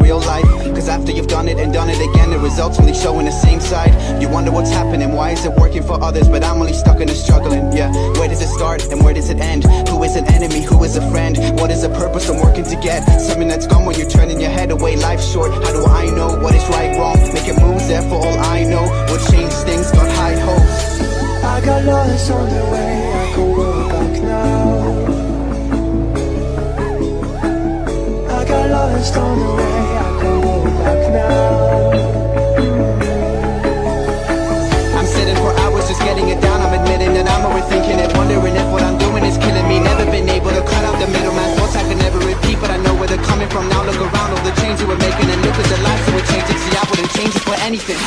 real life. Cause after you've done it and done it again, the results only showing the same side. You wonder what's happening, why is it working for others, but I'm only stuck in the struggling. Yeah, where does it start and where does it end? Who is an enemy, who is a friend? What is the purpose I'm working to get? Something that's gone when you're turning your head away. Life's short, how do I know what is right, wrong? Making moves there for all I know. Will change things, got high hopes. I got lost on the way, I can go back now. I got lost on the way, I can go back now. I'm sitting for hours just getting it down. I'm admitting that I'm overthinking it, wondering if what I'm doing is killing me. Never been able to cut out the middleman. Thoughts I could never repeat, but I know where they're coming from. Now look around, all the change you were making, and look at the lives that were changing. See, I wouldn't change it for anything.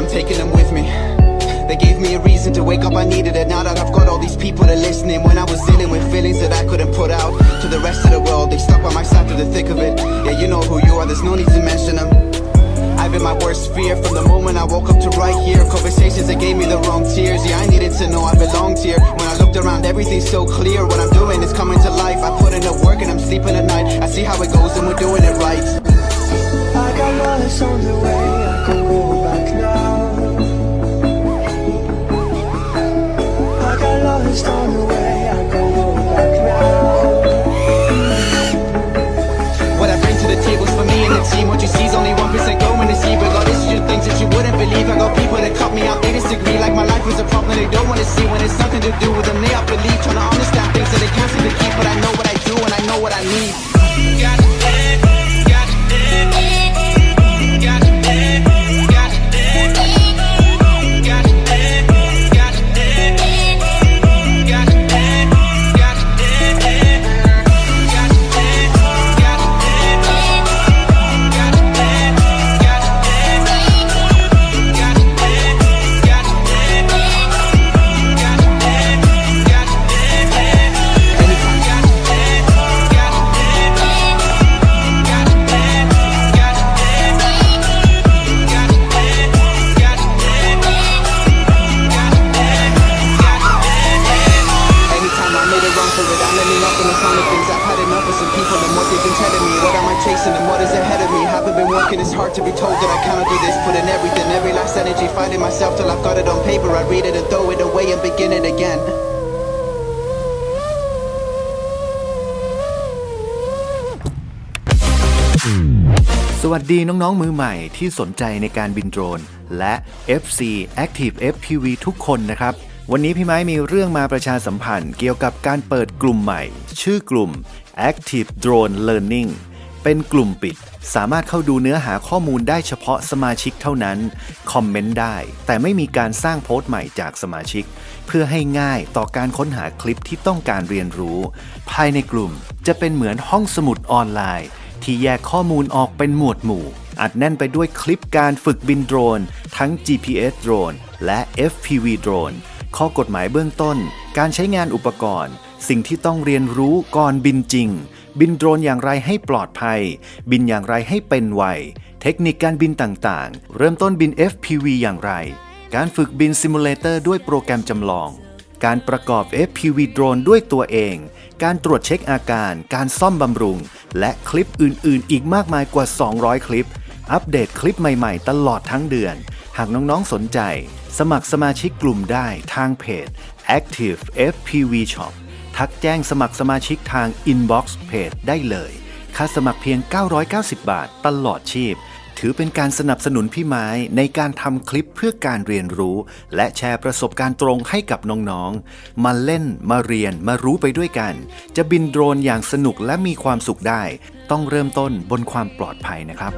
Taking them with me. They gave me a reason to wake up, I needed it. Now that I've got all these people that are listening. When I was dealing with feelings that I couldn't put out to the rest of the world, they stuck by my side through the thick of it. Yeah, you know who you are, there's no need to mention them. I've been my worst fear from the moment I woke up to right here. Conversations that gave me the wrong tears. Yeah, I needed to know I belonged here. When I looked around, everything's so clear. What I'm doing is coming to life. I put in the work and I'm sleeping at night. I see how it goes and we're doing it right. I got lost on the way, I can go back now. I got lost on the way, I can go back now. What I bring to the table's for me and the team. What you see is only 1% going to see. But God, this is just things that you wouldn't believe. I got people that cut me out, they disagree. Like my life was a problem they don't want to see. When it's nothing to do with them, they up believe. Trying to understand things that they can't seem to keep. But I know what I do and I know what I need. Got it, got it. It's hard to be told that I cannot do this. Put in everything, every last energy, finding myself till I've got it on paper. I read it and throw it away and begin it again. สวัสดีน้องๆมือใหม่ที่สนใจในการบินโดรนและ FC Active FPV ทุกคนนะครับวันนี้พี่ไม้มีเรื่องมาประชาสัมพันธ์เกี่ยวกับการเปิดกลุ่มใหม่ชื่อกลุ่ม Active Drone Learning เป็นกลุ่มปิดสามารถเข้าดูเนื้อหาข้อมูลได้เฉพาะสมาชิกเท่านั้นคอมเมนต์ได้แต่ไม่มีการสร้างโพสต์ใหม่จากสมาชิกเพื่อให้ง่ายต่อการค้นหาคลิปที่ต้องการเรียนรู้ภายในกลุ่มจะเป็นเหมือนห้องสมุดออนไลน์ที่แยกข้อมูลออกเป็นหมวดหมู่อัดแน่นไปด้วยคลิปการฝึกบินโดรนทั้ง GPS โดรนและ FPV โดรนข้อกฎหมายเบื้องต้นการใช้งานอุปกรณ์สิ่งที่ต้องเรียนรู้ก่อนบินจริงบินโดรนอย่างไรให้ปลอดภัยบินอย่างไรให้เป็นไวเทคนิคการบินต่างๆเริ่มต้นบิน FPV อย่างไรการฝึกบินซิมูเลเตอร์ด้วยโปรแกรมจำลองการประกอบ FPV โดรนด้วยตัวเองการตรวจเช็คอาการการซ่อมบำรุงและคลิปอื่นๆอีกมากมายกว่า200คลิปอัปเดตคลิปใหม่ๆตลอดทั้งเดือนหากน้องๆสนใจสมัครสมาชิกกลุ่มได้ทางเพจ Active FPV Shop ทักแจ้งสมัครสมาชิกทาง Inbox เพจได้เลยค่าสมัครเพียง990 บาทตลอดชีพถือเป็นการสนับสนุนพี่ไม้ในการทำคลิปเพื่อการเรียนรู้และแชร์ประสบการณ์ตรงให้กับน้องๆมาเล่นมาเรียนมารู้ไปด้วยกันจะบินโดรนอย่างสนุกและมีความสุขได้ต้องเริ่มต้นบนความปลอดภัยนะครับ